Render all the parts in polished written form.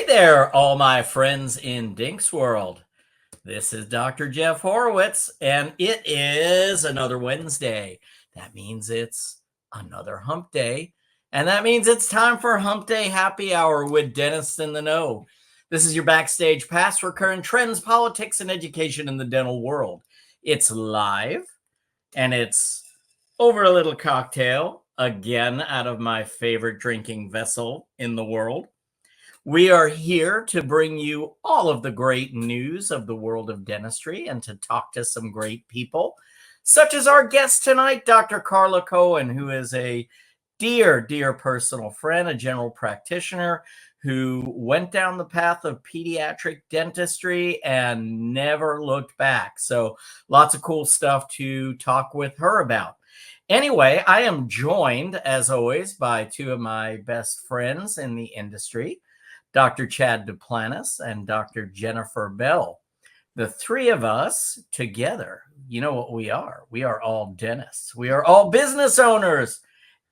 there, all my friends in Dink's World. This is Dr. Jeff Horowitz, and it is another Wednesday. That means it's another hump day, and that means it's time for Humpday Happy Hour with Dentists in the Know. This is your backstage pass for current trends, politics, and education in the dental world. It's live, and it's over a little cocktail, again, out of my favorite drinking vessel in the world. We are here to bring you all of the great news of the world of dentistry and to talk to some great people, such as our guest tonight, Dr. Carla Cohn, who is a dear, dear personal friend, a general practitioner who went down the path of pediatric dentistry and never looked back. So lots of cool stuff to talk with her about. Anyway, I am joined, as always, by two of my best friends in the industry, Dr. Chad Duplantis and Dr. Jennifer Bell. The three of us together, you know what we are? We are all dentists. We are all business owners,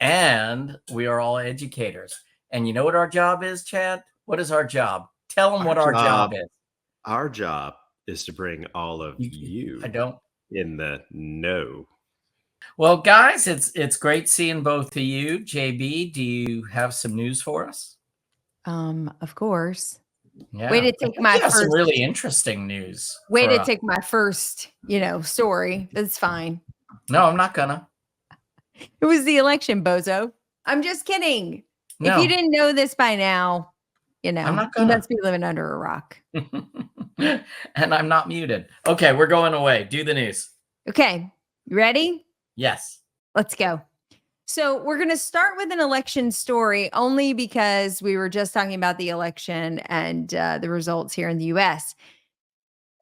and we are all educators. And you know what our job is, Chad? What is our job? Tell them what our job is. Our job is to bring all of you in the know. Well, guys, it's great seeing both of you. JB, do you have some news for us? Of course. Yeah. Way to take my first. Some really interesting news. Way to take my first, story. That's fine. No, I'm not gonna. It was the election, bozo. I'm just kidding. No. If you didn't know this by now, I'm not gonna. You must be living under a rock. And I'm not muted. Okay, we're going away. Do the news. Okay, you ready? Yes. Let's go. So we're going to start with an election story only because we were just talking about the election and the results here in the U.S.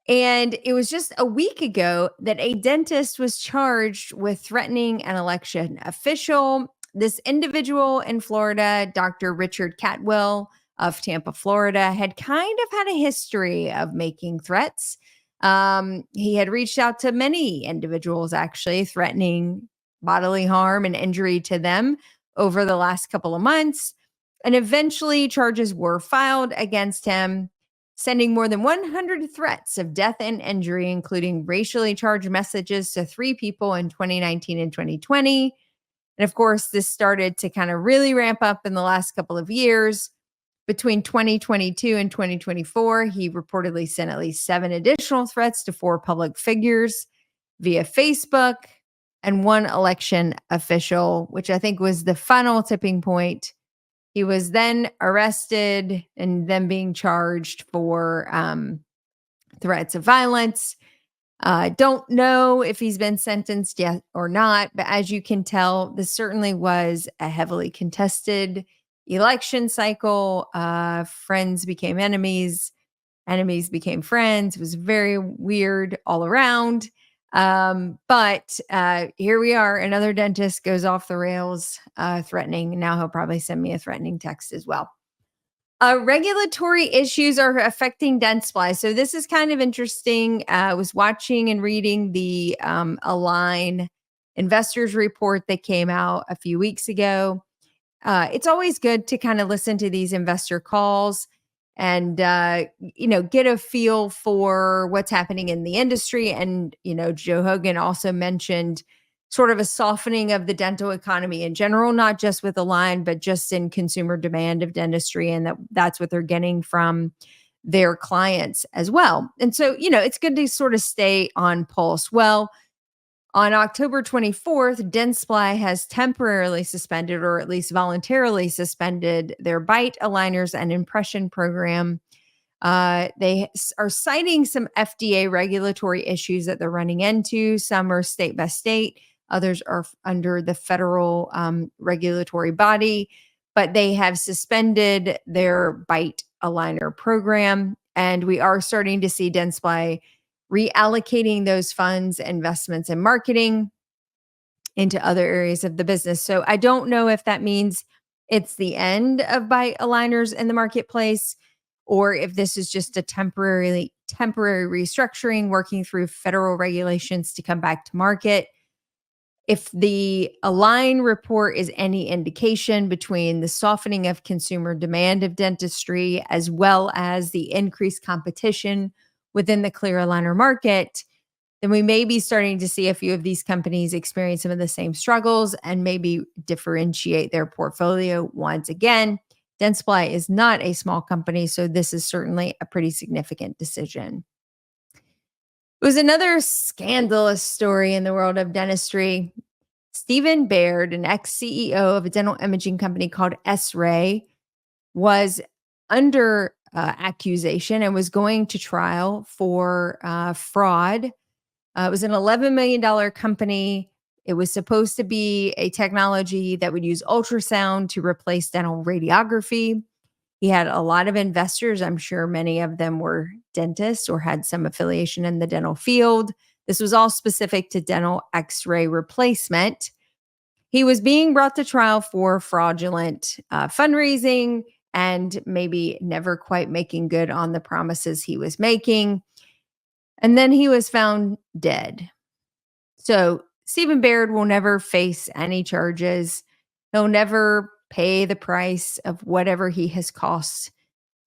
And it was just a week ago that a dentist was charged with threatening an election official. This individual in Florida, Dr. Richard Catwell of Tampa, Florida, had kind of had a history of making threats. He had reached out to many individuals, actually, threatening bodily harm and injury to them over the last couple of months. And eventually charges were filed against him, sending more than 100 threats of death and injury, including racially charged messages to 3 people in 2019 and 2020. And of course, this started to kind of really ramp up in the last couple of years. Between 2022 and 2024, he reportedly sent at least 7 additional threats to 4 public figures via Facebook and 1 election official, which I think was the final tipping point. He was then arrested and then being charged for threats of violence. Don't know if he's been sentenced yet or not, but as you can tell, this certainly was a heavily contested election cycle. Friends became enemies, enemies became friends. It was very weird all around. But here we are. Another dentist goes off the rails, threatening. Now he'll probably send me a threatening text as well. Regulatory issues are affecting Dentsply. So this is kind of interesting. I was watching and reading the Align investors report that came out a few weeks ago. It's always good to kind of listen to these investor calls and, get a feel for what's happening in the industry. And, Joe Hogan also mentioned sort of a softening of the dental economy in general, not just with Align, but just in consumer demand of dentistry. And that's what they're getting from their clients as well. And so, it's good to sort of stay on pulse. Well, on October 24th, Dentsply has temporarily suspended, or at least voluntarily suspended, their bite aligners and impression program. They are citing some FDA regulatory issues that they're running into. Some are state by state, others are under the federal regulatory body, but they have suspended their bite aligner program. And we are starting to see Dentsply reallocating those funds, investments, and marketing into other areas of the business. So I don't know if that means it's the end of bite aligners in the marketplace, or if this is just a temporary restructuring, working through federal regulations to come back to market. If the Align report is any indication between the softening of consumer demand of dentistry as well as the increased competition within the clear aligner market, then we may be starting to see a few of these companies experience some of the same struggles and maybe differentiate their portfolio once again. Dentsply is not a small company, so this is certainly a pretty significant decision. It was another scandalous story in the world of dentistry. Stephen Baird, an ex-CEO of a dental imaging company called S-Ray, was under accusation and was going to trial for fraud. It was an $11 million company. It was supposed to be a technology that would use ultrasound to replace dental radiography. He had a lot of investors. I'm sure many of them were dentists or had some affiliation in the dental field. This was all specific to dental x-ray replacement. He was being brought to trial for fraudulent fundraising and maybe never quite making good on the promises he was making. And then he was found dead. So Stephen Baird will never face any charges. He'll never pay the price of whatever he has cost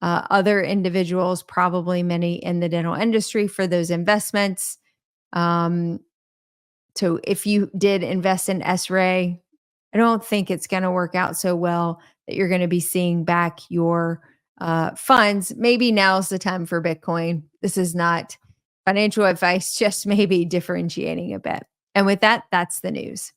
other individuals, probably many in the dental industry, for those investments. So if you did invest in S-Ray, I don't think it's going to work out so well that you're going to be seeing back your funds. Maybe now's the time for Bitcoin. This is not financial advice, just maybe differentiating a bit. And with that, that's the news.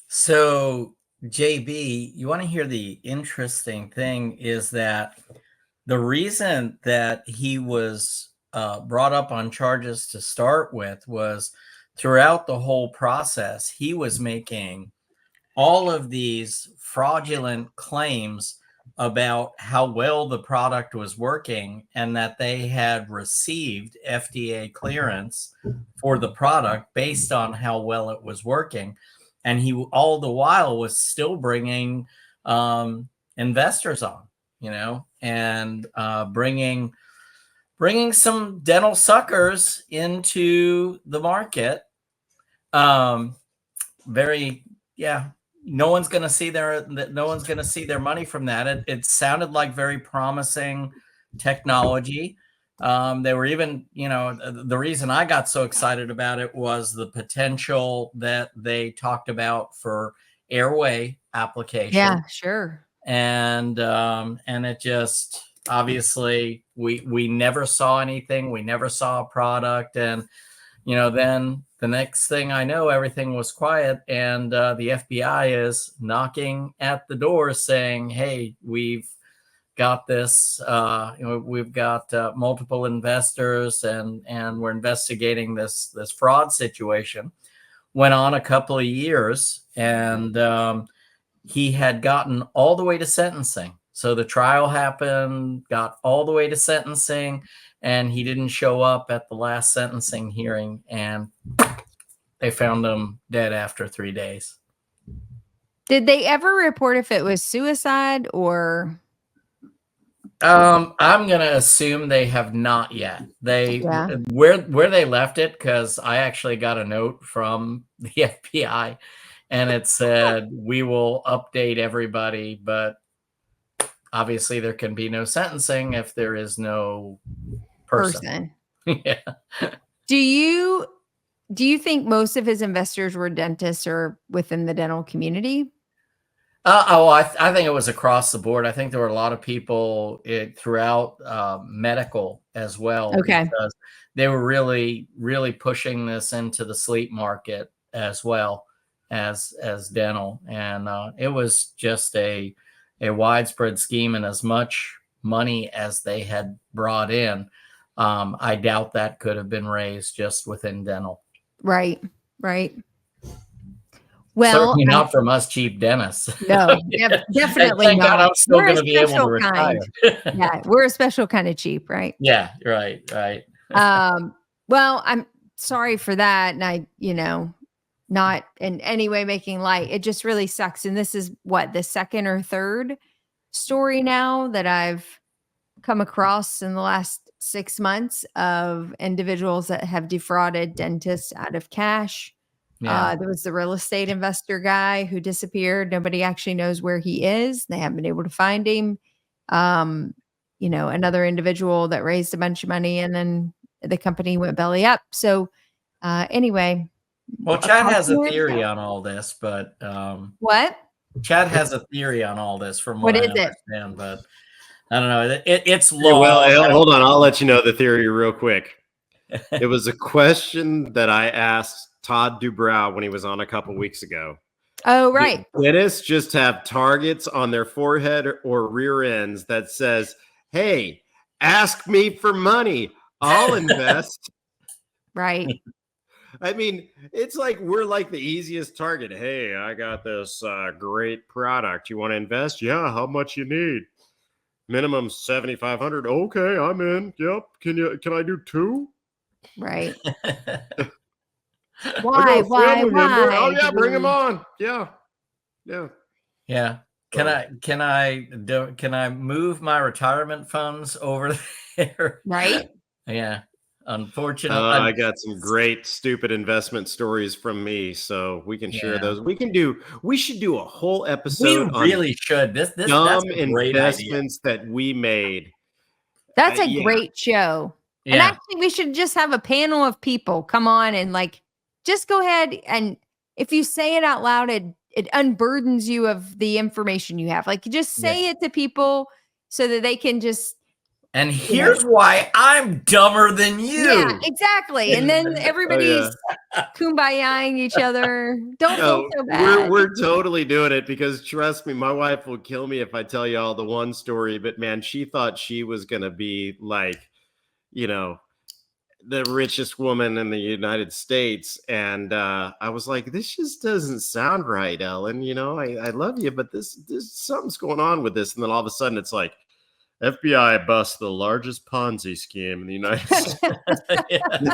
So, JB, you want to hear the interesting thing is that the reason that he was brought up on charges to start with was throughout the whole process, he was making all of these fraudulent claims about how well the product was working and that they had received FDA clearance for the product based on how well it was working. And he all the while was still bringing investors on, and bringing some dental suckers into the market. No one's going to see their money from that. It sounded like very promising technology. They were even, the reason I got so excited about it was the potential that they talked about for airway application. Yeah, sure. And it just, obviously we never saw anything. We never saw a product. And, then the next thing I know, everything was quiet. And the FBI is knocking at the door saying, hey, we've got this, we've got multiple investors and we're investigating this fraud situation. Went on a couple of years, and he had gotten all the way to sentencing. So the trial happened, got all the way to sentencing, and he didn't show up at the last sentencing hearing, and they found him dead after 3 days. Did they ever report if it was suicide or? I'm gonna assume they have not yet. Where they left it, because I actually got a note from the FBI, and it said we will update everybody, but obviously there can be no sentencing if there is no person. Yeah. Do you think most of his investors were dentists or within the dental community? I think it was across the board. I think there were a lot of people throughout medical as well. Okay. Because they were really, really pushing this into the sleep market as well as dental. And it was just a widespread scheme, and as much money as they had brought in, I doubt that could have been raised just within dental. Right. Well, certainly not from us cheap dentists. No, definitely thank not. God I'm still going to be able to retire. Yeah, we're a special kind of cheap, right? Yeah, right. Well, I'm sorry for that, and I, not in any way making light. It just really sucks, and this is what, the second or third story now that I've come across in the last 6 months of individuals that have defrauded dentists out of cash. Yeah. There was the real estate investor guy who disappeared. Nobody actually knows where he is. They haven't been able to find him. Another individual that raised a bunch of money and then the company went belly up. So anyway. Well, Chad has a theory on all this, but what? Chad has a theory on all this from what I understand, but I don't know. It's long. Well, hold on. I'll let you know the theory real quick. It was a question that I asked Todd Dubrow when he was on a couple weeks ago. Oh, right. Do dentists just have targets on their forehead or rear ends that says, hey, ask me for money. I'll invest. Right. I mean, it's like we're like the easiest target. Hey, I got this great product. You want to invest? Yeah. How much you need? Minimum $7,500. Okay, I'm in. Yep. Can I do 2? Right. Why? Oh yeah, bring him on. Yeah. Can I move my retirement funds over there? Right. Yeah. Unfortunately, I got some great stupid investment stories from me, so we can share those. We should do a whole episode. We really should. This dumb investments that we made. That's a great show. Yeah. And actually, we should just have a panel of people come on and just go ahead, and if you say it out loud, it unburdens you of the information you have. Just say it to people so that they can just. And here's why I'm dumber than you. Yeah, exactly. And then everybody's kumbayaing each other. Don't feel so bad. We're totally doing it because trust me, my wife will kill me if I tell you all the one story. But man, she thought she was going to be the richest woman in the United States. And I was like, this just doesn't sound right, Ellen. I love you, but this something's going on with this. And then all of a sudden it's like, FBI busts the largest Ponzi scheme in the United States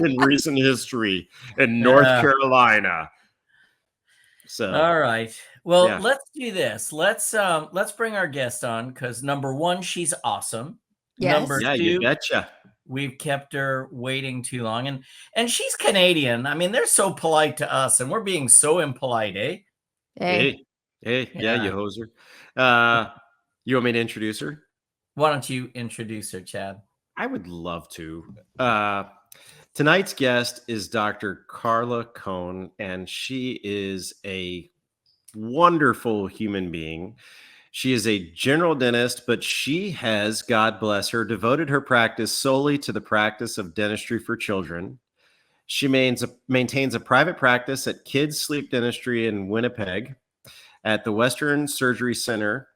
in recent history in North Carolina. So, all right. Well, let's do this. Let's bring our guest on because number 1, she's awesome. Yes. Number 2, you betcha. We've kept her waiting too long, and she's Canadian. I mean, they're so polite to us, and we're being so impolite, eh? Hey, you hoser. You want me to introduce her? Why don't you introduce her, Chad? I would love to. Tonight's guest is Dr. Carla Cohn, and she is a wonderful human being. She is a general dentist, but she has, God bless her, devoted her practice solely to the practice of dentistry for children. She maintains a private practice at Kids Sleep Dentistry in Winnipeg at the Western Surgery Center.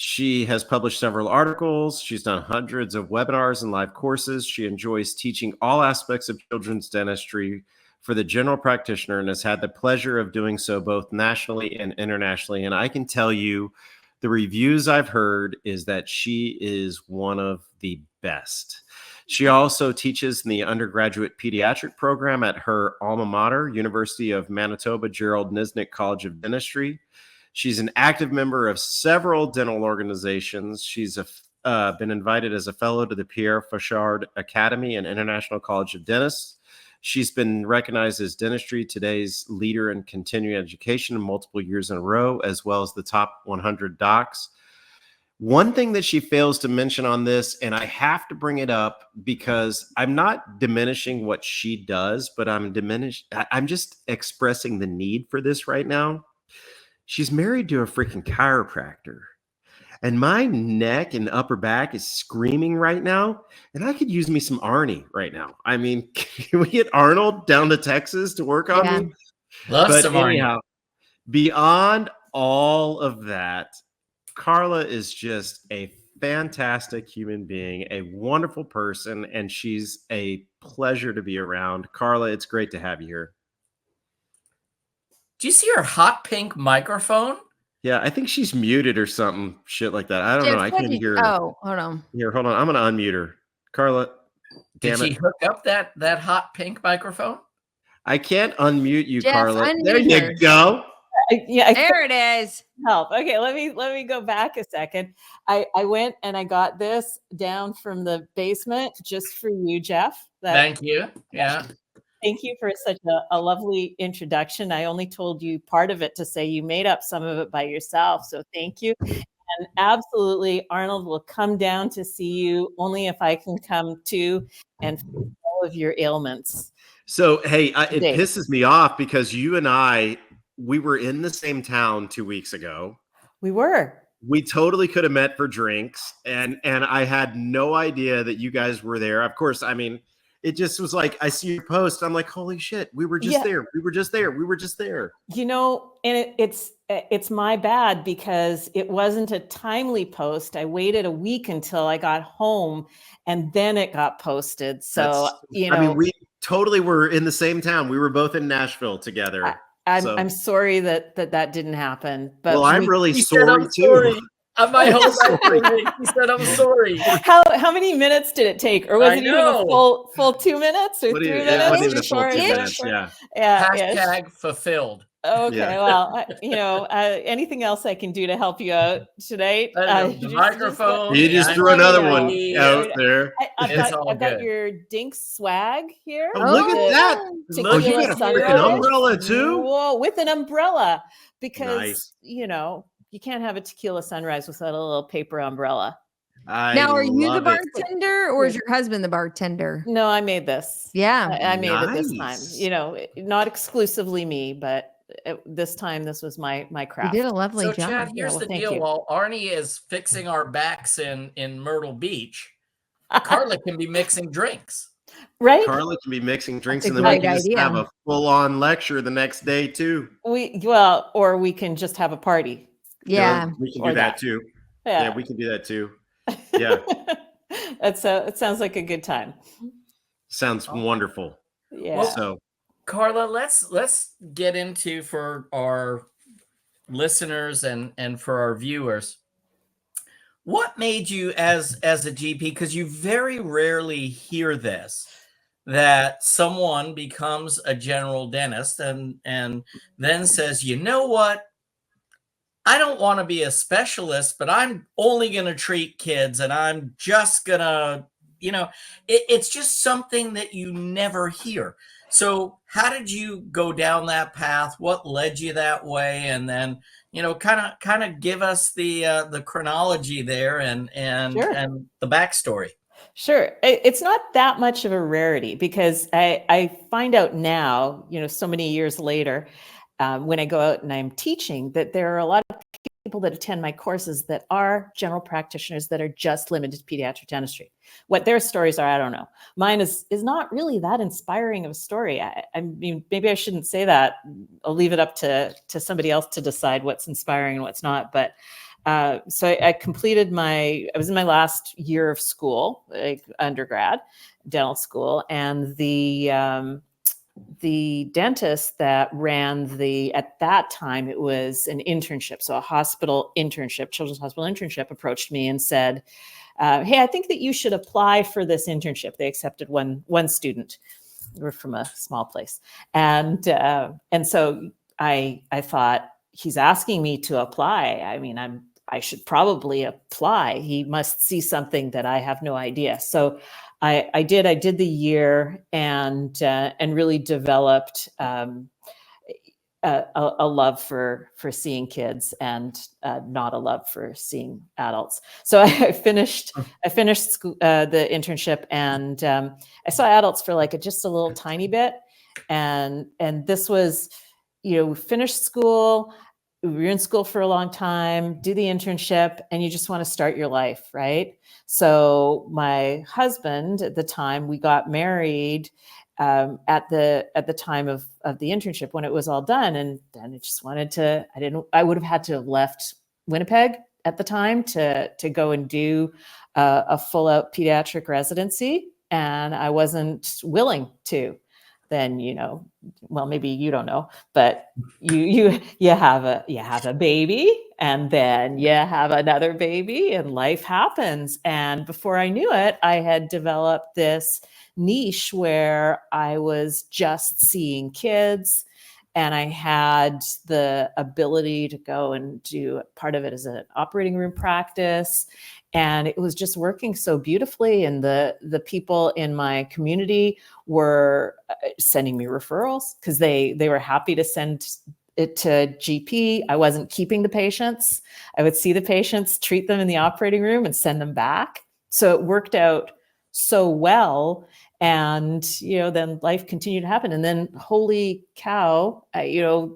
She has published several articles. She's done hundreds of webinars and live courses. She enjoys teaching all aspects of children's dentistry for the general practitioner and has had the pleasure of doing so both nationally and internationally. And I can tell you the reviews I've heard is that she is one of the best. She also teaches in the undergraduate pediatric program at her alma mater, University of Manitoba Gerald Nisnik College of Dentistry. She's an active member of several dental organizations. She's been invited as a fellow to the Pierre Fauchard Academy and International College of Dentists. She's been recognized as Dentistry Today's leader in continuing education multiple years in a row, as well as the top 100 docs. One thing that she fails to mention on this, and I have to bring it up because I'm not diminishing what she does, but I'm just expressing the need for this right now. She's married to a freaking chiropractor, and my neck and upper back is screaming right now. And I could use me some Arnie right now. I mean, can we get Arnold down to Texas to work on me? Love some Arnie. Beyond all of that, Carla is just a fantastic human being, a wonderful person, and she's a pleasure to be around. Carla, it's great to have you here. Do you see her hot pink microphone? Yeah, I think she's muted or something shit like that. I don't know. I can't hear her. Oh, hold on. Here, hold on. I'm going to unmute her. Carla, did she hook up that hot pink microphone? I can't unmute you, Jeff, Carla. There you go. Yeah, There it is. help. Okay, let me go back a second. I went and I got this down from the basement just for you, Jeff. Thank you. Yeah. Thank you for such a lovely introduction. I only told you part of it to say you made up some of it by yourself. So thank you. And absolutely, Arnold will come down to see you only if I can come too and fix all of your ailments. So, hey, it Today. pisses me off because you and we were in the same town 2 weeks ago. We were. We totally could have met for drinks, and I had no idea that you guys were there. Of course, I mean, it just was like, I see your post. I'm like, holy shit, we were just there. We were just there. We were just there. You know, and it's my bad because it wasn't a timely post. I waited a week until I got home and then it got posted. So, you know, I mean, we totally were in the same town. We were both in Nashville together. I'm sorry that didn't happen. But well, I'm really sorry I'm too. sorry. My whole he said, "I'm sorry." How many minutes did it take, or was it even a full 2 minutes or 3 minutes? It wasn't even a full 2 minutes. Yeah. Hashtag fulfilled. Okay, Yeah. well, you know, anything else I can do to help you out tonight? The microphone. You just threw another one out there. I've got your Dinks swag here. Oh, look at that. Look, you got a freaking umbrella too? Whoa, with an umbrella. Because, Nice. you know, you can't have a tequila sunrise without a little paper umbrella. Now, are you the bartender or is your husband the bartender? No, I made this. Yeah. I made it this time. You know, not exclusively me, but this time this was my craft. You did a lovely job. Chad, here's the deal. While Arnie is fixing our backs in Myrtle Beach, Carla can be mixing drinks. Right? Carla can be mixing drinks, That's and a then we great can just idea. have a full-on lecture the next day too. Or we can just have a party. Yeah. We can do that too. Yeah, we can do that too. Yeah. It sounds like a good time. Sounds wonderful. Yeah. Well, So, Carla, let's get into, for our listeners and for our viewers, what made you as a GP, because you very rarely hear this, that someone becomes a general dentist and then says, you know what, I don't want to be a specialist, but I'm only going to treat kids, and I'm just going to, you know, it's just something that you never hear. So how did you go down that path? What led you that way? And then, you know, kind of give us the chronology there and the backstory. Sure. It's not that much of a rarity because I find out now, you know, so many years later, when I go out and I'm teaching, that there are a lot of people that attend my courses that are general practitioners that are just limited to pediatric dentistry. What their stories are, I don't know. Mine is not really that inspiring of a story. I mean, maybe I shouldn't say that. I'll leave it up to somebody else to decide what's inspiring and what's not. But so I completed I was in my last year of school, like undergrad, dental school, and the dentist that ran at that time, it was an internship. So a hospital internship, children's hospital internship, approached me and said, hey, I think that you should apply for this internship. They accepted one student. We're from a small place. And so I thought, he's asking me to apply. I mean, I should probably apply. He must see something that I have no idea. So I did the year and really developed a love for seeing kids and not a love for seeing adults. So I finished school, the internship, and I saw adults for just a little tiny bit. And this was, you know, we finished school. We were in school for a long time, do the internship, and you just want to start your life, right? So my husband at the time, we got married at the time of the internship when it was all done. And then I just wanted to, I would have had to have left Winnipeg at the time to go and do a full out pediatric residency. And I wasn't willing to. Then, you know, well, maybe you don't know, but you have a baby, and then you have another baby, and life happens. And before I knew it, I had developed this niche where I was just seeing kids and I had the ability to go and do part of it as an operating room practice. And it was just working so beautifully. And the people in my community were sending me referrals because they were happy to send it to GP. I wasn't keeping the patients. I would see the patients, treat them in the operating room, and send them back. So it worked out so well. And, then life continued to happen. And then, holy cow,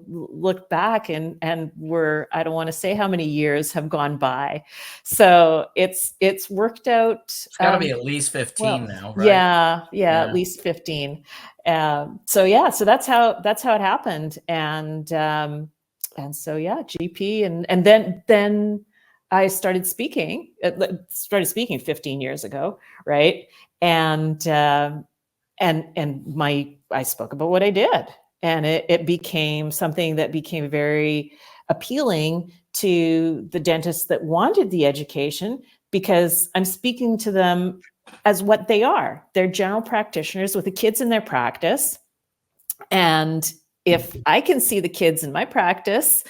looked back and I don't want to say how many years have gone by. So it's worked out. It's got to be at least 15 now, right? Yeah, at least 15. So that's how it happened. And so, GP. And then I started speaking 15 years ago. Right. And I spoke about what I did, and it became something that became very appealing to the dentists that wanted the education, because I'm speaking to them as what they are. They're general practitioners with the kids in their practice. And if I can see the kids in my practice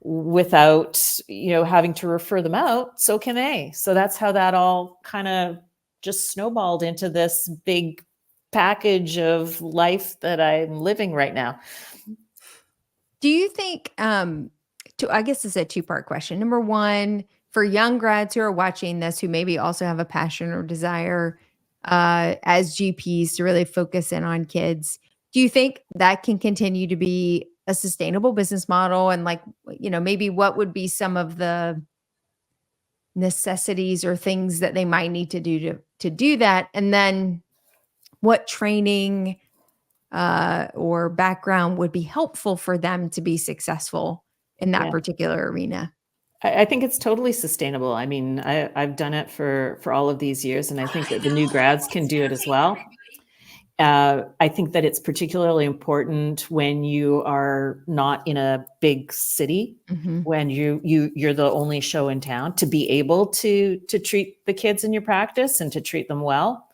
without, having to refer them out, so can they. So that's how that all kind of just snowballed into this big package of life that I'm living right now. Do you think, I guess it's a two-part question. Number one, for young grads who are watching this, who maybe also have a passion or desire as GPs to really focus in on kids, do you think that can continue to be a sustainable business model? And maybe what would be some of the necessities or things that they might need to do to do that? And then what training or background would be helpful for them to be successful in that particular arena? I think it's totally sustainable. I mean, I've done it for all of these years, and I think that the new grads can do it as well. I think that it's particularly important when you are not in a big city, when you're the only show in town, to be able to treat the kids in your practice and to treat them well.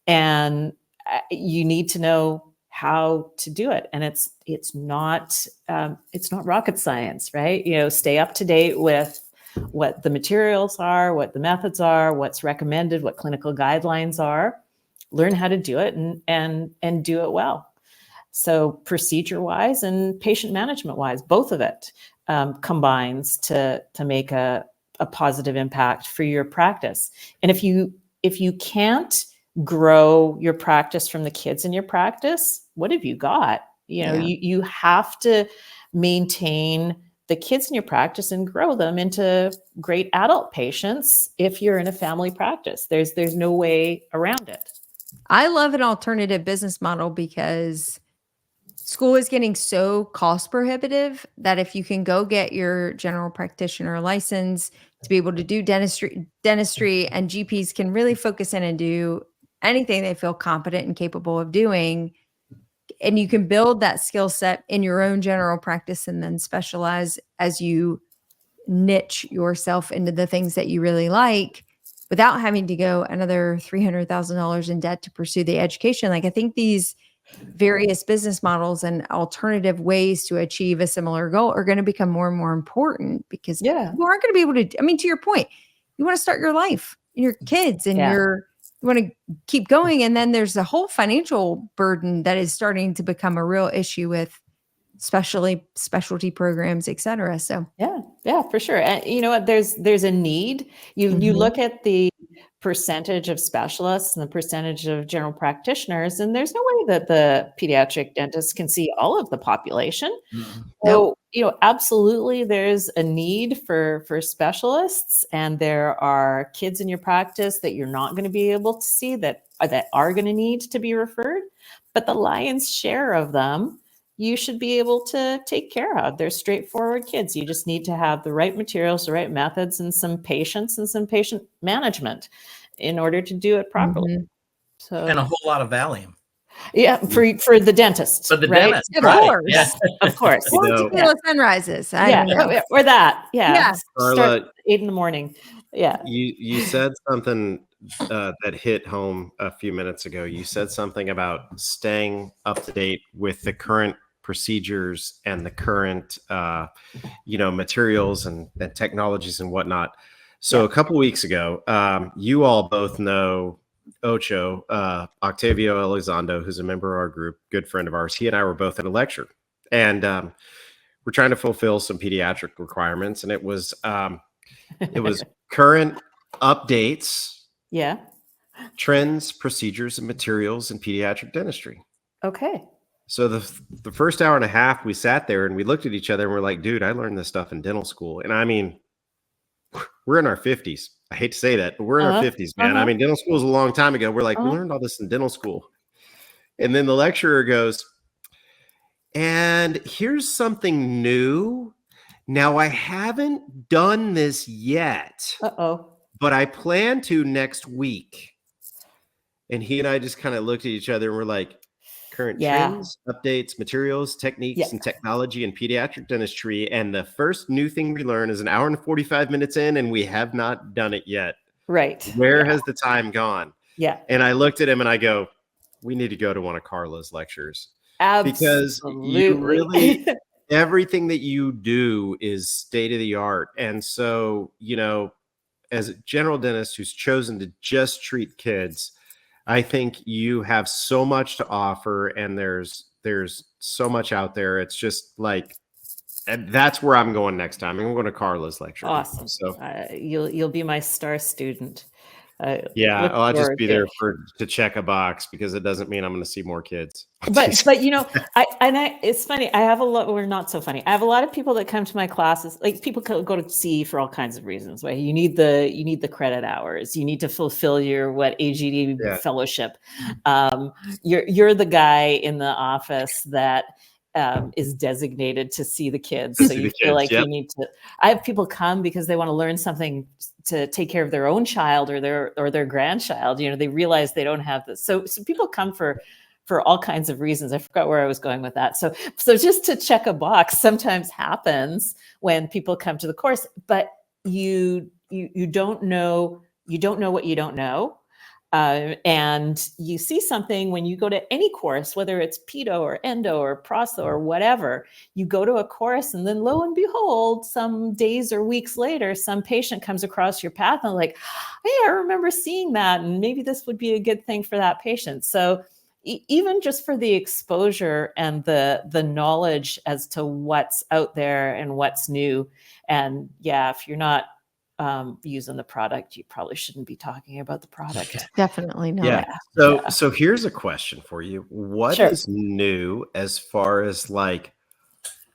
And you need to know how to do it. And it's not rocket science, right? Stay up to date with what the materials are, what the methods are, what's recommended, what clinical guidelines are. Learn how to do it and do it well. So procedure-wise and patient management-wise, both of it combines to make a positive impact for your practice. And if you can't grow your practice from the kids in your practice, what have you got? You have to maintain the kids in your practice and grow them into great adult patients if you're in a family practice. There's no way around it. I love an alternative business model because school is getting so cost prohibitive that if you can go get your general practitioner license to be able to do dentistry, and GPs can really focus in and do anything they feel competent and capable of doing, and you can build that skill set in your own general practice and then specialize as you niche yourself into the things that you really like without having to go another $300,000 in debt to pursue the education. I think these various business models and alternative ways to achieve a similar goal are going to become more and more important, because you aren't going to be able to, to your point, you want to start your life and your kids and you want to keep going. And then there's a whole financial burden that is starting to become a real issue with specialty programs, et cetera. So yeah, for sure. And you know what, there's a need. You look at the percentage of specialists and the percentage of general practitioners, and there's no way that the pediatric dentists can see all of the population. So, absolutely there's a need for specialists, and there are kids in your practice that you're not going to be able to see that are going to need to be referred. But the lion's share of them you should be able to take care of. They're straightforward kids. You just need to have the right materials, the right methods, and some patience and some patient management in order to do it properly. So, and a whole lot of Valium. Yeah, for the dentist. For the right? dentist, of right. course. Yeah. Of course. Or tequila sunrises. I don't know. Or that. Yeah. Carla, Start 8 a.m. Yeah. You said something that hit home a few minutes ago. You said something about staying up to date with the current procedures and the current, materials and technologies and whatnot. So a couple weeks ago, you all both know Ocho, Octavio Elizondo, who's a member of our group, good friend of ours. He and I were both at a lecture, and we're trying to fulfill some pediatric requirements, and it was current updates, trends, procedures, and materials in pediatric dentistry. Okay. So the first hour and a half, we sat there and we looked at each other and we're like, dude, I learned this stuff in dental school. And I mean, we're in our 50s. I hate to say that, but we're in our 50s, man. I mean, dental school was a long time ago. We're like, we learned all this in dental school. And then the lecturer goes, and here's something new. Now, I haven't done this yet, but I plan to next week. And he and I just kind of looked at each other and we're like, current trends, updates, materials, techniques, and technology in pediatric dentistry. And the first new thing we learn is an hour and 45 minutes in, and we have not done it yet. Right. Where has the time gone? Yeah. And I looked at him and I go, we need to go to one of Carla's lectures. Absolutely. Because you really, everything that you do is state of the art. And so, as a general dentist who's chosen to just treat kids, I think you have so much to offer, and there's so much out there. It's just like, and that's where I'm going next time. I'm going to Carla's lecture. Awesome. So you'll be my star student. I'll just be there to check a box, because it doesn't mean I'm going to see more kids. But it's funny. I have a lot. We're not so funny. I have a lot of people that come to my classes. Like, people go to CE for all kinds of reasons. Right? You need the credit hours. You need to fulfill your AGD fellowship. You're the guy in the office that is designated to see the kids. So you feel like you need to. I have people come because they want to learn something to take care of their own child or their grandchild. They realize they don't have this. So people come for all kinds of reasons. I forgot where I was going with that. So just to check a box sometimes happens when people come to the course, but you don't know what you don't know. And you see something when you go to any course, whether it's pedo or endo or prosto or whatever, you go to a course, and then lo and behold, some days or weeks later, some patient comes across your path and like, hey, I remember seeing that, and maybe this would be a good thing for that patient. So even just for the exposure and the knowledge as to what's out there and what's new. And if you're not using the product, you probably shouldn't be talking about the product. Definitely not. So here's a question for you. What is new as far as like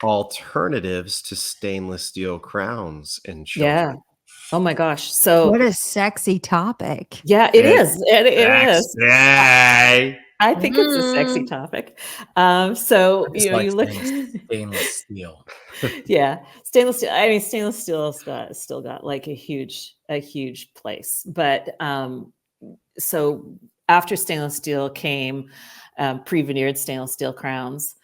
alternatives to stainless steel crowns in children? Oh my gosh. So what a sexy topic. Yeah, it is. It is. I think it's a sexy topic. So you look stainless steel. Stainless steel. I mean, stainless steel still got like a huge place. But so after stainless steel came pre-veneered stainless steel crowns,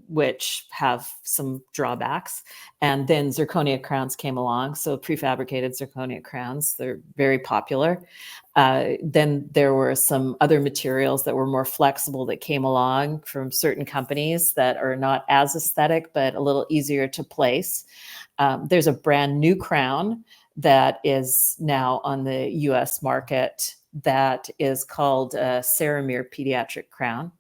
which have some drawbacks, and then zirconia crowns came along. So prefabricated zirconia crowns, they're very popular. Then there were some other materials that were more flexible that came along from certain companies that are not as aesthetic, but a little easier to place. There's a brand new crown that is now on the US market that is called Ceramir Pediatric Crown.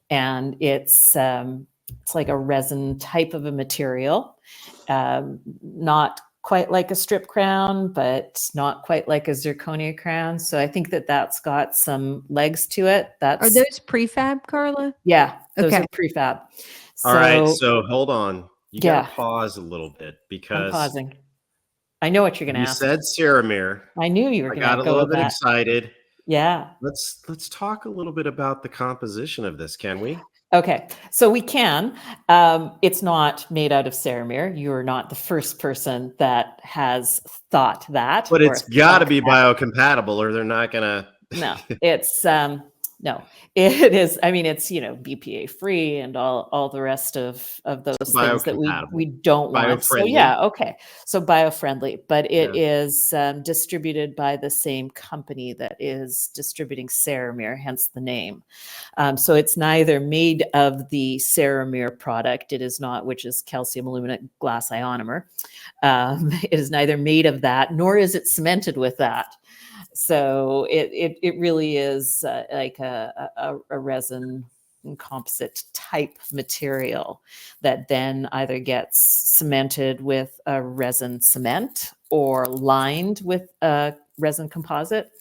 And it's like a resin type of a material, not quite like a strip crown, but not quite like a zirconia crown. So I think that's got some legs to it. Are those prefab, Carla? Yeah, those are prefab. All right, so hold on. You got to pause a little bit, because I'm pausing. I know what you're going to ask. You said Ceramir. I knew you were going to go. I got a little bit excited. Yeah. Let's talk a little bit about the composition of this, can we? Okay, so we can. It's not made out of Ceramir. You're not the first person that has thought that. But it's got to be biocompatible, or they're not going to. No, it's No, it is. I mean, it's, BPA free and all the rest of those things that we biocompatible. don't want. So Bio-friendly. yeah, okay. So bio-friendly, but it Yeah. is distributed by the same company that is distributing Ceramir, hence the name. So it's neither made of the Ceramir product. It is not, which is calcium aluminate glass ionomer. It is neither made of that, nor is it cemented with that. So it really is like a resin composite type material that then either gets cemented with a resin cement or lined with a resin composite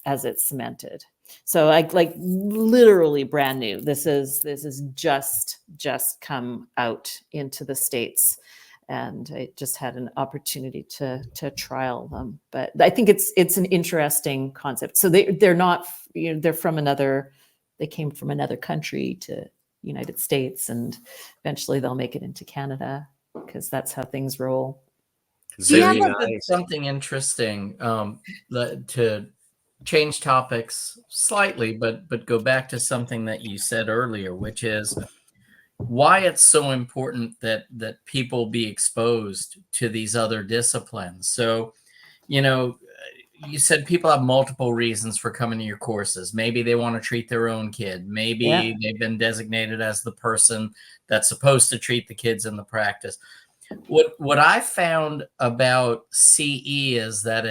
as it's cemented. So like literally brand new. This is just come out into the States. And I just had an opportunity to trial them. But I think it's an interesting concept. So they're not, they're from they came from another country to United States, and eventually they'll make it into Canada because that's how things roll. Very That's nice. something interesting to change topics slightly, but go back to something that you said earlier, which is why it's so important that people be exposed to these other disciplines. So, you said people have multiple reasons for coming to your courses. Maybe they want to treat their own kid. Maybe they've been designated as the person that's supposed to treat the kids in the practice. What I found about CE is that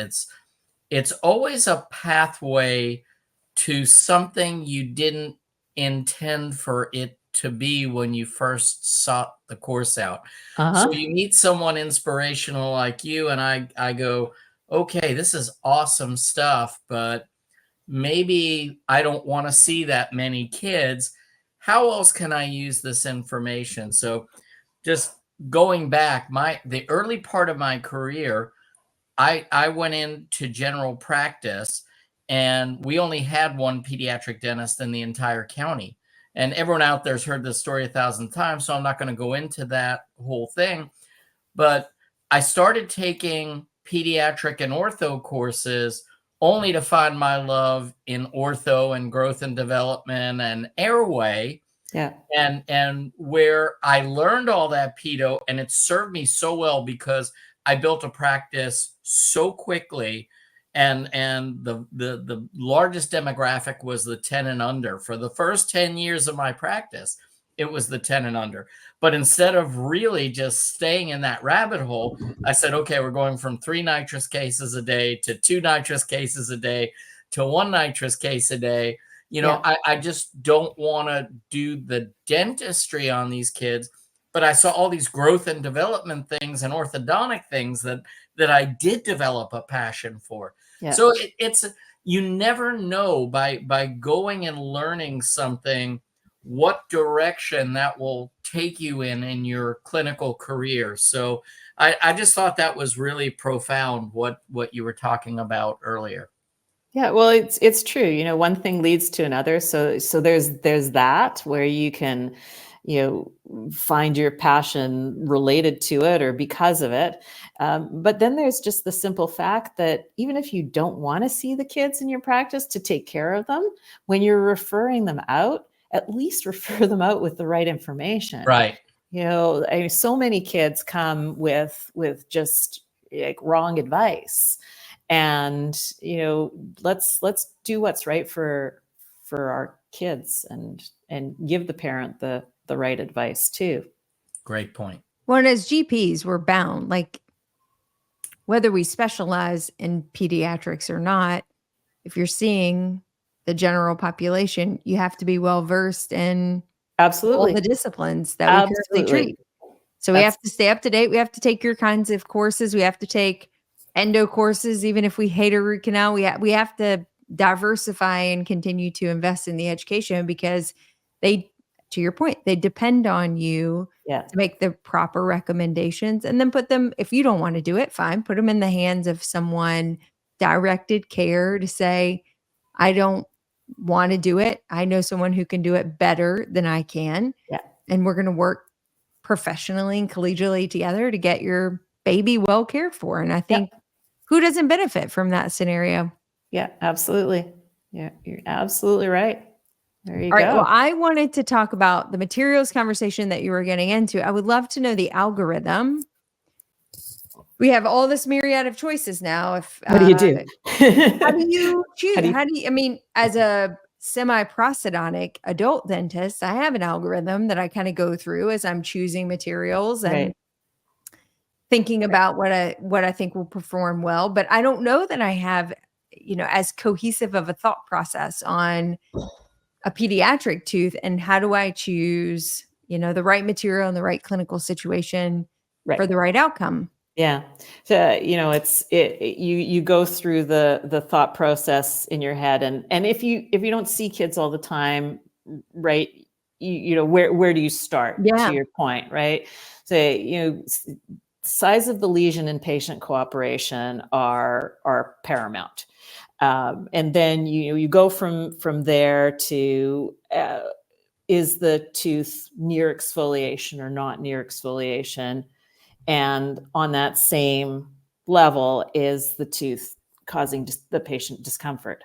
it's always a pathway to something you didn't intend for it to be when you first sought the course out. So you meet someone inspirational like you, and I go, okay, this is awesome stuff, but maybe I don't want to see that many kids. How else can I use this information? So just going back, the early part of my career, I went into general practice, and we only had one pediatric dentist in the entire county. And everyone out there's heard this story 1,000 times, so I'm not going to go into that whole thing. But I started taking pediatric and ortho courses only to find my love in ortho and growth and development and airway. Yeah. And where I learned all that pedo, and it served me so well because I built a practice so quickly, and the largest demographic was the 10 and under. For the first 10 years of my practice, it was the 10 and under. But instead of really just staying in that rabbit hole, I said, okay, we're going from 3 nitrous cases a day to 2 nitrous cases a day to 1 nitrous case a day. I just don't want to do the dentistry on these kids. But I saw all these growth and development things and orthodontic things that I did develop a passion for. Yeah. So it's you never know by going and learning something what direction that will take you in your clinical career. So I just thought that was really profound what you were talking about earlier. Yeah, well, it's true. One thing leads to another. So there's that where you can find your passion related to it or because of it. But then there's just the simple fact that even if you don't want to see the kids in your practice to take care of them, when you're referring them out, at least refer them out with the right information. Right. So many kids come with just like wrong advice, and let's do what's right for our kids and give the parent the right advice too. Great point. Well, and as GPs, we're bound, like whether we specialize in pediatrics or not, if you're seeing the general population, you have to be well-versed in absolutely all the disciplines that we currently treat. So we have to stay up to date. We have to take your kinds of courses. We have to take endo courses, even if we hate a root canal. We have to diversify and continue to invest in the education because to your point, they depend on you to make the proper recommendations, and then put them, if you don't want to do it, fine, put them in the hands of someone directed care to say, I don't want to do it. I know someone who can do it better than I can. Yeah. And we're going to work professionally and collegially together to get your baby well cared for. And I think who doesn't benefit from that scenario? Yeah, absolutely. Yeah, you're absolutely right. There you All right. go. Well, I wanted to talk about the materials conversation that you were getting into. I would love to know the algorithm. We have all this myriad of choices now. If What do you do? how do you choose? How do you- I mean, as a semi-prosthodontic adult dentist, I have an algorithm that I kind of go through as I'm choosing materials and Right. thinking about what I think will perform well. But I don't know that I have, as cohesive of a thought process on a pediatric tooth and how do I choose, the right material in the right clinical situation Right. for the right outcome. Yeah. So, you go through the thought process in your head, and if you don't see kids all the time, right, where do you start? Yeah. To your point, right? So, size of the lesion and patient cooperation are paramount. And then you go from there to is the tooth near exfoliation or not near exfoliation? And on that same level, is the tooth causing the patient discomfort?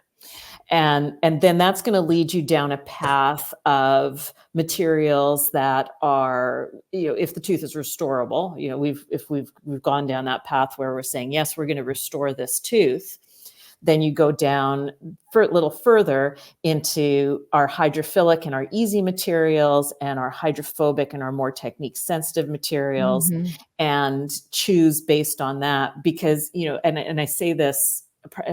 And then that's going to lead you down a path of materials that are, if the tooth is restorable, if we've gone down that path where we're saying, yes, we're going to restore this tooth, then you go down for a little further into our hydrophilic and our easy materials and our hydrophobic and our more technique sensitive materials, and choose based on that. Because, and I say this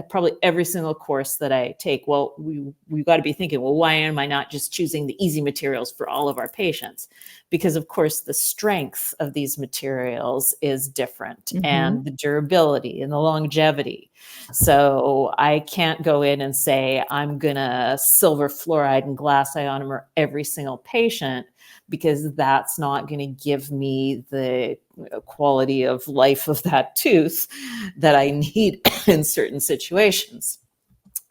probably every single course that I take, well, we've got to be thinking, well, why am I not just choosing the easy materials for all of our patients? Because of course the strength of these materials is different, and the durability and the longevity. So I can't go in and say, I'm gonna silver fluoride and glass ionomer every single patient, because that's not going to give me the quality of life of that tooth that I need in certain situations.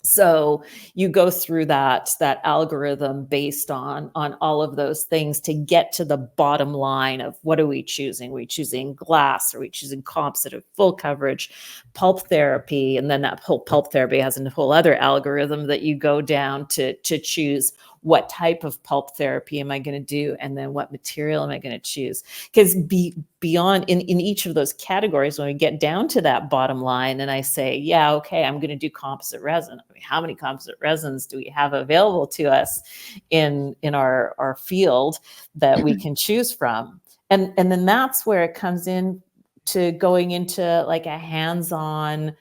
So you go through that algorithm based on all of those things to get to the bottom line of what are we choosing? Are we choosing glass? Are we choosing composite, full coverage, pulp therapy? And then that whole pulp therapy has a whole other algorithm that you go down to choose what type of pulp therapy am I going to do? And then what material am I going to choose? Because beyond in each of those categories, when we get down to that bottom line and I say, yeah, okay, I'm going to do composite resin. I mean, how many composite resins do we have available to us in our field that we can choose from? And then that's where it comes in to going into like a hands-on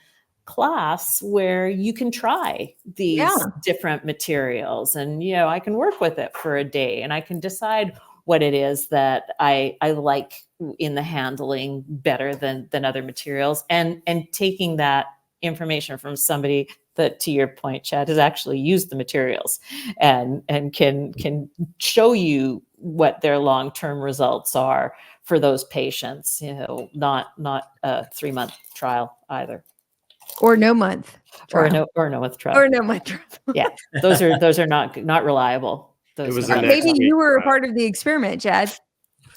class where you can try these different materials, and I can work with it for a day and I can decide what it is that I like in the handling better than other materials, and taking that information from somebody that, to your point, Chad, has actually used the materials and can show you what their long-term results are for those patients, not a 3-month trial either. Or no month trial. Or no month trial. Or no month trial. Yeah, those are not reliable. It was a Maybe next you were a trial. part of the experiment, Chad.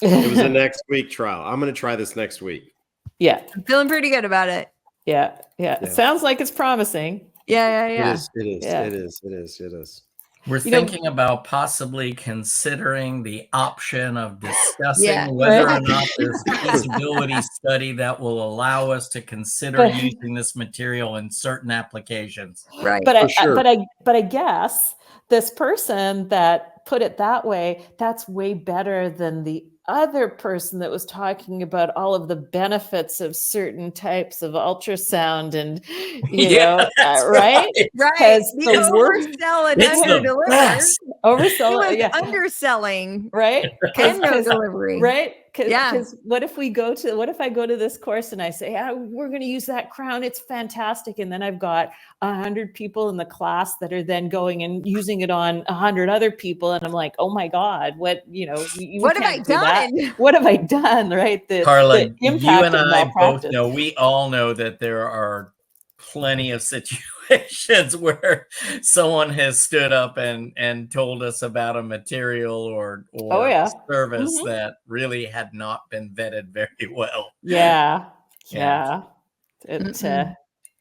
It was a next week trial. I'm going to try this next week. Yeah, I'm feeling pretty good about it. Yeah. It sounds like it's promising. Yeah. It is. We're thinking about possibly considering the option of discussing whether or not there's a feasibility study that will allow us to consider using this material in certain applications. Right. But I guess this person that put it that way, that's way better than the other person that was talking about all of the benefits of certain types of ultrasound and right? Because the oversell and underdeliver. Oversell, underselling, right? And no delivery, right? Because what if I go to this course and I say, we're going to use that crown, it's fantastic, and then I've got 100 people in the class that are then going and using it on 100 other people, and I'm like, oh my God, what what have I done? What have I done? Right, Carla, the impact you and of I malpractice. both know. We all know that there are plenty of situations where someone has stood up and told us about a material or service that really had not been vetted very well. Yeah. It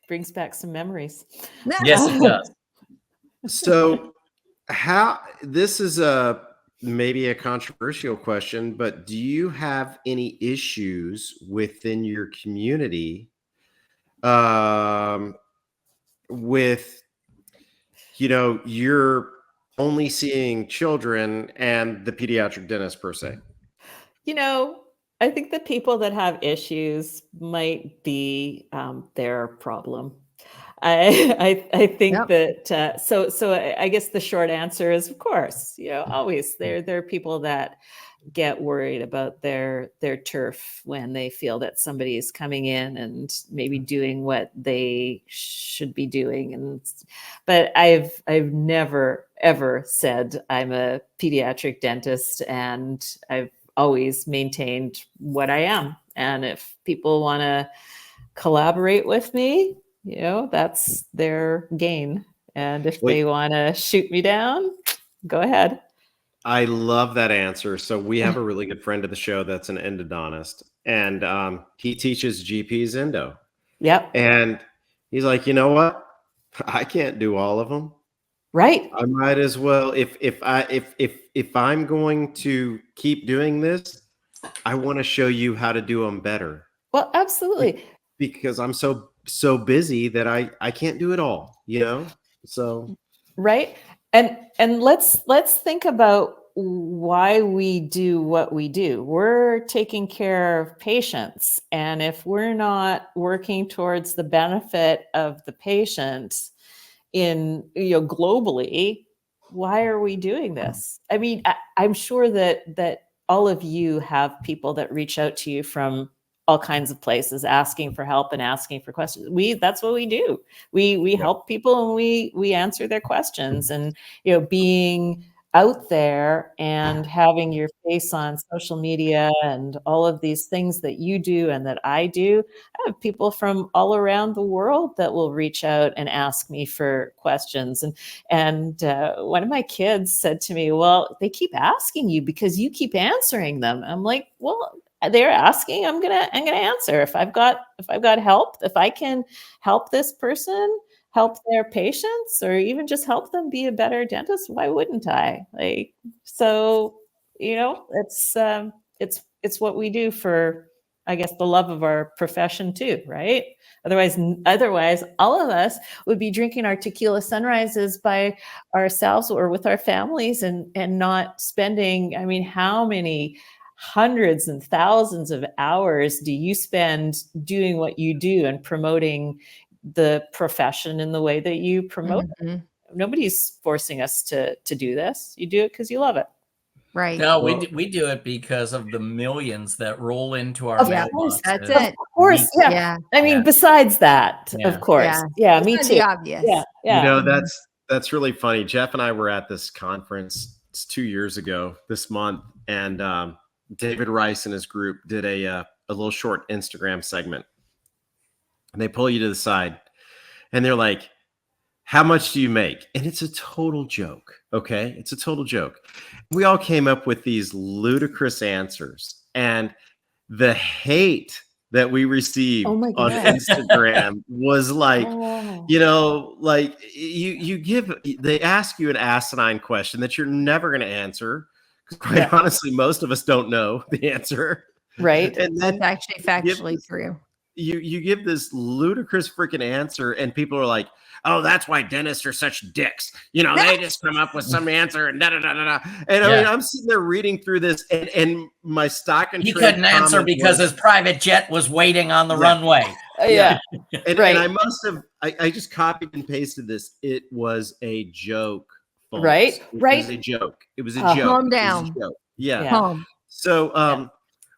brings back some memories. Yes, it does. So How this is a maybe a controversial question, but do you have any issues within your community um, with you're only seeing children and the pediatric dentist per se? You know, I think the people that have issues might be their problem. I think Yep. that I guess the short answer is, of course, always there are people that get worried about their turf when they feel that somebody is coming in and maybe doing what they should be doing. But I've never ever said I'm a pediatric dentist, and I've always maintained what I am. And if people want to collaborate with me, that's their gain. And if Wait, they want to shoot me down, go ahead. I love that answer. So we have a really good friend of the show that's an endodontist, and he teaches GPs endo. Yep. And he's like, you know what? I can't do all of them. Right. I might as well if I'm going to keep doing this, I want to show you how to do them better. Well, absolutely. Because I'm so busy that I can't do it all, So Right. And let's think about why we do what we do. We're taking care of patients, and if we're not working towards the benefit of the patient in globally, why are we doing this? I mean, I'm sure that all of you have people that reach out to you from all kinds of places asking for help and asking for questions. That's what we do. We help people, and we answer their questions. And being out there and having your face on social media and all of these things that you do and that I do, I have people from all around the world that will reach out and ask me for questions. And one of my kids said to me, "Well, they keep asking you because you keep answering them." I'm like, "Well, they're asking, I'm gonna answer. If I've got help, if I can help this person help their patients, or even just help them be a better dentist, why wouldn't I?" So it's what we do for, I guess, the love of our profession too, right? Otherwise, all of us would be drinking our tequila sunrises by ourselves or with our families, and not spending. I mean, how many hundreds and thousands of hours do you spend doing what you do and promoting the profession in the way that you promote it? Mhm. Nobody's forcing us to do this. You do it because you love it. Right. No, Well, we do it because of the millions that roll into our Of mailboxes. That's Of it. course, yeah. Yeah. I mean, Yeah. besides that, Yeah. of course. Yeah. Yeah, It's me kind of too. the obvious. Yeah, yeah. that's really funny. Jeff and I were at this conference 2 years ago this month, and David Rice and his group did a little short Instagram segment, and they pull you to the side, and they're like, "How much do you make?" And it's a total joke. Okay, it's a total joke. We all came up with these ludicrous answers, and the hate that we received Oh my on God. Instagram was like, Oh, like they ask you an asinine question that you're never going to answer, because quite yeah, honestly, most of us don't know the answer. right. And That's then actually you give factually this, true. you give this ludicrous freaking answer, and people are like, "Oh, that's why dentists are such dicks. They just come up with some answer and da da da da da." And I mean, Yeah. I'm sitting there reading through this, and my stock and He trade couldn't answer comment because was, his private jet was waiting on the yeah, runway. yeah. Yeah, And right, I must have I just copied and pasted this. It was a joke, folks. right, It was right. a joke. It was a Oh, joke. Calm It was a down. joke. Yeah. yeah, Calm. So yeah.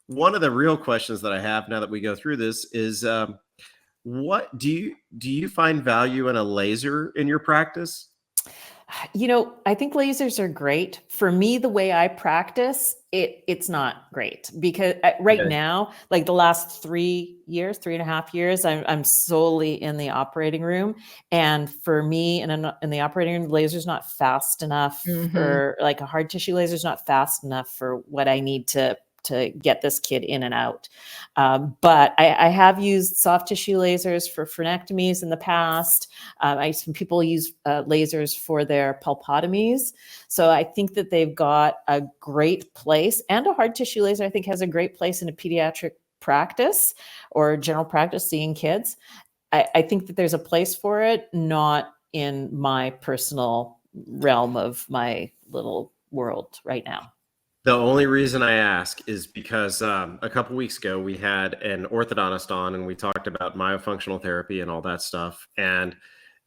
one of the real questions that I have now that we go through this is what do you find value in a laser in your practice? I think lasers are great. For me, the way I practice, it's not great, because right Okay. now, like the last 3.5 years, I'm solely in the operating room. And for me, in the operating room, the laser's not fast enough Mhm. for, like, a hard tissue laser is not fast enough for what I need to to get this kid in and out. But I have used soft tissue lasers for frenectomies in the past. Some people use lasers for their pulpotomies. So I think that they've got a great place, and a hard tissue laser I think has a great place in a pediatric practice or general practice seeing kids. I think that there's a place for it, not in my personal realm of my little world right now. The only reason I ask is because a couple weeks ago we had an orthodontist on and we talked about myofunctional therapy and all that stuff. And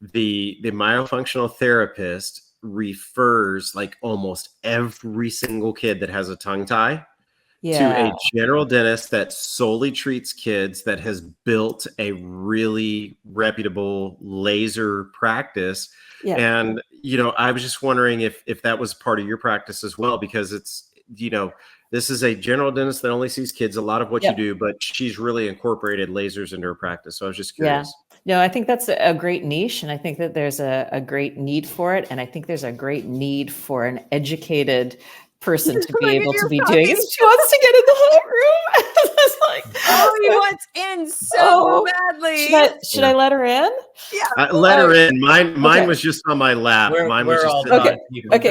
the myofunctional therapist refers like almost every single kid that has a tongue tie to a general dentist that solely treats kids, that has built a really reputable laser practice. Yeah. And, I was just wondering if that was part of your practice as well, because it's, this is a general dentist that only sees kids, a lot of what you do, but she's really incorporated lasers into her practice. So I was just curious. No, I think that's a great niche. And I think that there's a great need for it. And I think there's a great need for an educated person to be able to be doing it. She wants to get in the hot room. It's like, he wants in so badly. Should I let her in? Yeah. Let her in. Mine was just on my lap. Mine was just okay.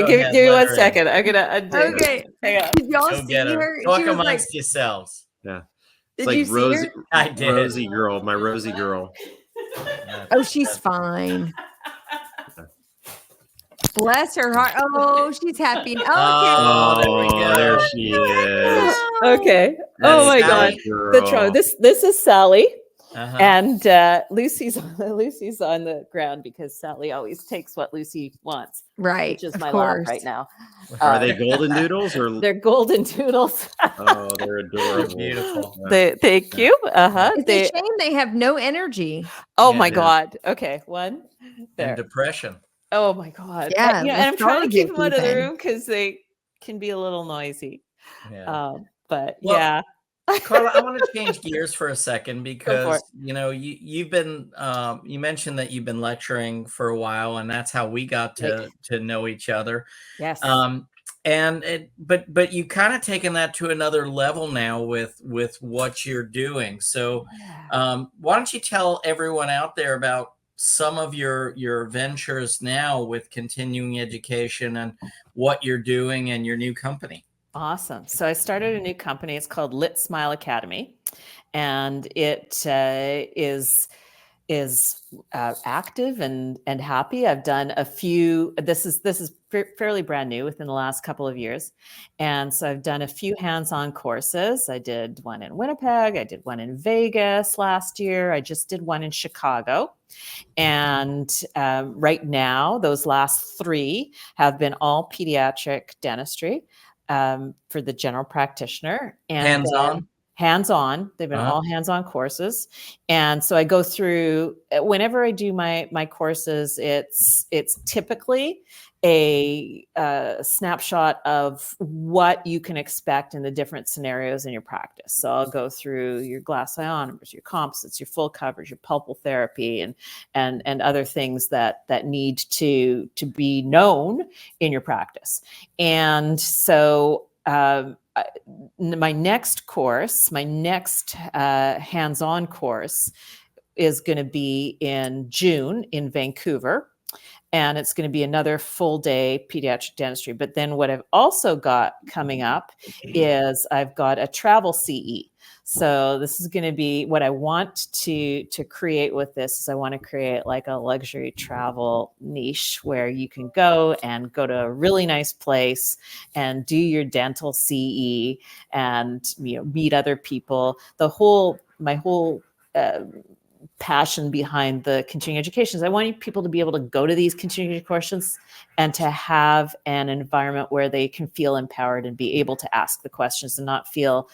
Give me 1 second. I'm gonna undo. Okay. Hang on. Did y'all see her? Talk amongst yourselves. Yeah. Did you see her? I did. Rosie girl, my Rosie girl. Oh, she's fine. Bless her heart. Oh, she's happy. Okay. Oh, there we go. There she is. Okay. That's My Sally. God. The trauma. This is Sally. Uh-huh. And Lucy's on the ground because Sally always takes what Lucy wants. Right. Which is my lap right now. Are they golden doodles or? They're golden doodles. Oh, they're adorable. Beautiful. Thank you. It's a shame they have no energy. Oh Yeah. my God. Okay. One. There. And depression. Oh my God. Yeah. And I'm trying to keep them out of the sleeping. room because they can be a little noisy. Yeah. But Well, yeah. Carla, I want to change gears for a second for because it. you've been you mentioned that you've been lecturing for a while, and that's how we got to know each other. Yes. But you kind of taken that to another level now with what you're doing. So why don't you tell everyone out there about some of your ventures now with continuing education and what you're doing and your new company? Awesome. So I started a new company. It's called Lit Smile Academy, and it is active and happy. I've done a few. This is fairly brand new within the last couple of years, and so I've done a few hands-on courses. I did one in Winnipeg. I did one in Vegas last year. I just did one in Chicago, and right now those last 3 have been all pediatric dentistry. For the general practitioner and hands-on. They've been all hands-on courses. And so I go through, whenever I do my courses, it's typically a snapshot of what you can expect in the different scenarios in your practice. So I'll go through your glass ionometers, your composites, your full coverage, your pulpal therapy, and other things that need to be known in your practice. And so my next course, hands-on course is going to be in June in Vancouver. And it's going to be another full day pediatric dentistry. But then what I've also got coming up is I've got a travel CE. So this is going to be what I want to create with this is I want to create like a luxury travel niche where you can go to a really nice place and do your dental CE and meet other people. My whole passion behind the continuing education is I want people to be able to go to these continuing education courses and to have an environment where they can feel empowered and be able to ask the questions and not feel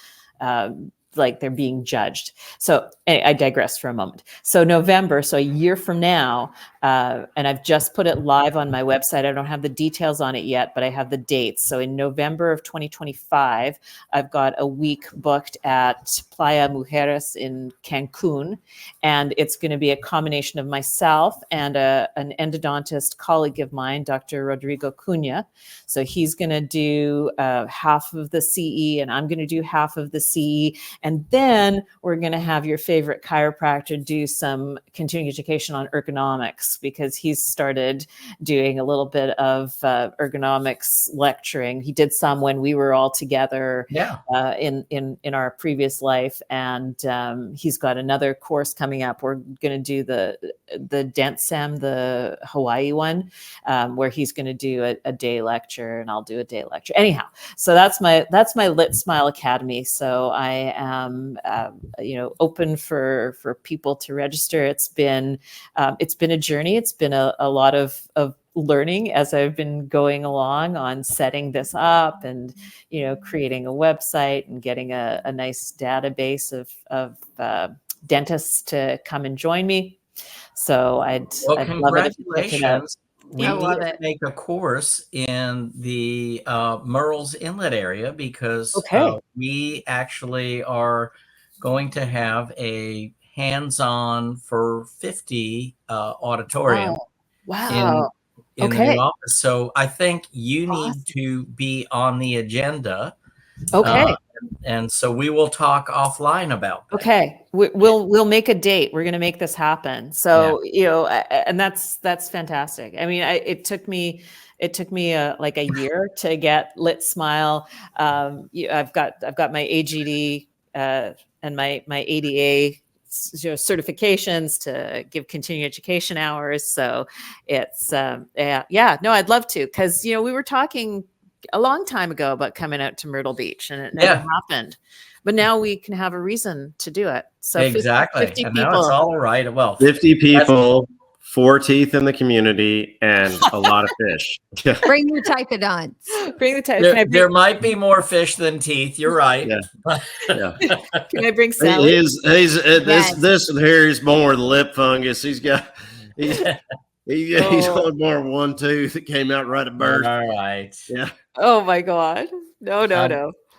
like they're being judged. So I digress for a moment. So November, so a year from now, and I've just put it live on my website. I don't have the details on it yet, but I have the dates. So in November of 2025, I've got a week booked at Playa Mujeres in Cancun, and it's going to be a combination of myself and an endodontist colleague of mine, Dr. Rodrigo Cunha. So he's going to do half of the CE, and I'm going to do half of the CE. And then we're going to have your favorite chiropractor do some continuing education on ergonomics, because he's started doing a little bit of ergonomics lecturing. He did some when we were all together in our previous life. And he's got another course coming up. We're going to do the DentSem, the Hawaii one, where he's going to do a day lecture and I'll do a day lecture. Anyhow, so that's my Lit Smile Academy. So I am, open for people to register. It's been a journey. It's been a lot of learning as I've been going along on setting this up and, creating a website and getting a nice database of dentists to come and join me. So I'd love it if you check it out. We need to make a course in the Murrells Inlet area, because we actually are going to have a hands-on for 50 auditorium in the new office. So I think you need to be on the agenda. And so we will talk offline about that. Okay. We'll make a date. We're going to make this happen. So, and that's fantastic. I mean, it took me like a year to get Lit Smile. I've got my AGD and my ADA certifications to give continuing education hours. So it's, I'd love to, because, we were talking a long time ago about coming out to Myrtle Beach, and it never happened. But now we can have a reason to do it. So exactly. 50 and people. Now it's all right. Well, 50 people, 4 teeth in the community, and a lot of fish. Bring your typodonts. Bring the typodonts. There might be more fish than teeth. You're right. Yeah. Can I bring Sally? This here is more lip fungus. He's only born one tooth that came out right at birth. All right. Yeah. Oh my God. No.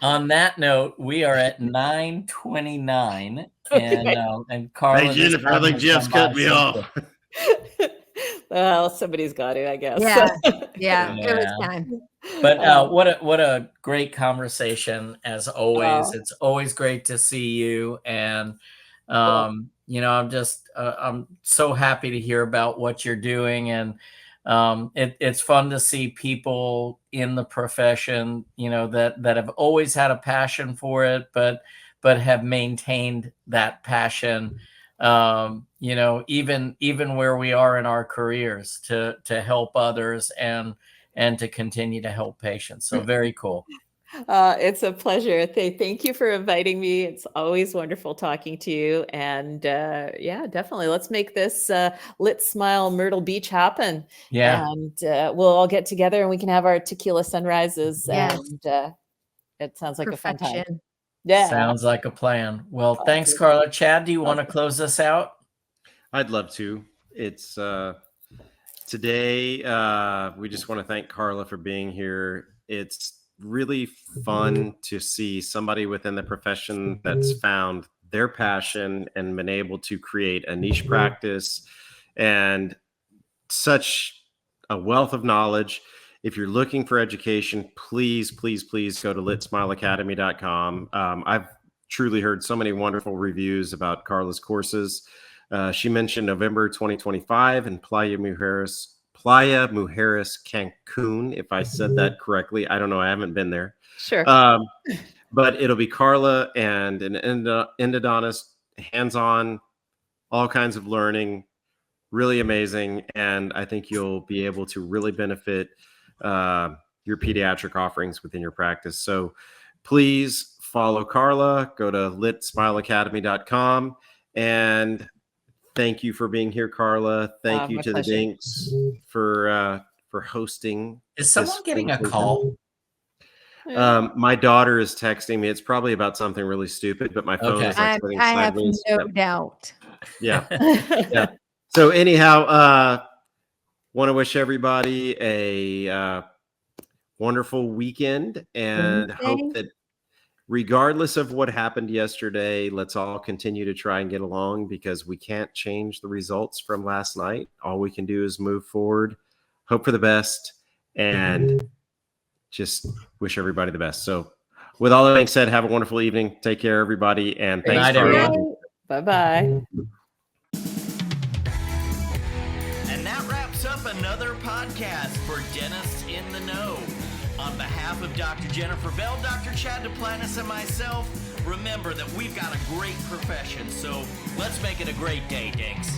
On that note, we are at 9:29, and Carla. Hey Jennifer, I think Jeff's cut me off. Well, somebody's got to, I guess. Yeah. It was time. But what a great conversation as always. It's always great to see you, and I'm so happy to hear about what you're doing, and it's fun to see people in the profession, that have always had a passion for it, but have maintained that passion, even where we are in our careers, to help others and to continue to help patients. So very cool. It's a pleasure. Thank you for inviting me. It's always wonderful talking to you. And definitely. Let's make this Lit Smile Myrtle Beach happen. Yeah. And we'll all get together and we can have our tequila sunrises. Yes. And it sounds like a fun time. Yeah. Sounds like a plan. Well, thanks, Carla. Chad, do you want to close us out? I'd love to. It's today. We just want to thank Carla for being here. It's really fun to see somebody within the profession that's found their passion and been able to create a niche practice and such a wealth of knowledge. If you're looking for education, please go to litsmileacademy.com. I've truly heard so many wonderful reviews about Carla's courses. She mentioned November 2025 in Playa Mujeres, Cancun, if I said that correctly. I don't know. I haven't been there. Sure. But it'll be Carla and an endodontist, hands-on, all kinds of learning, really amazing. And I think you'll be able to really benefit your pediatric offerings within your practice. So please follow Carla, go to litsmileacademy.com, and thank you for being here, Carla. Thank you to the Dinks for hosting. Is someone getting a call? My daughter is texting me. It's probably about something really stupid, but my phone Okay. is like sitting I have sideways. no doubt. Yeah. Yeah. So anyhow, want to wish everybody a wonderful weekend and hope Wednesday. that regardless of what happened yesterday, let's all continue to try and get along because we can't change the results from last night. All we can do is move forward, hope for the best, and just wish everybody the best. So with all that being said, have a wonderful evening. Take care, everybody. And Good thanks, night, Carla. everyone. Bye-bye. And that wraps up another podcast for Dentists in the Know. On behalf of Dr. Jennifer Bell, Dr. Chad Duplantis, and myself, remember that we've got a great profession, so let's make it a great day, Dinks.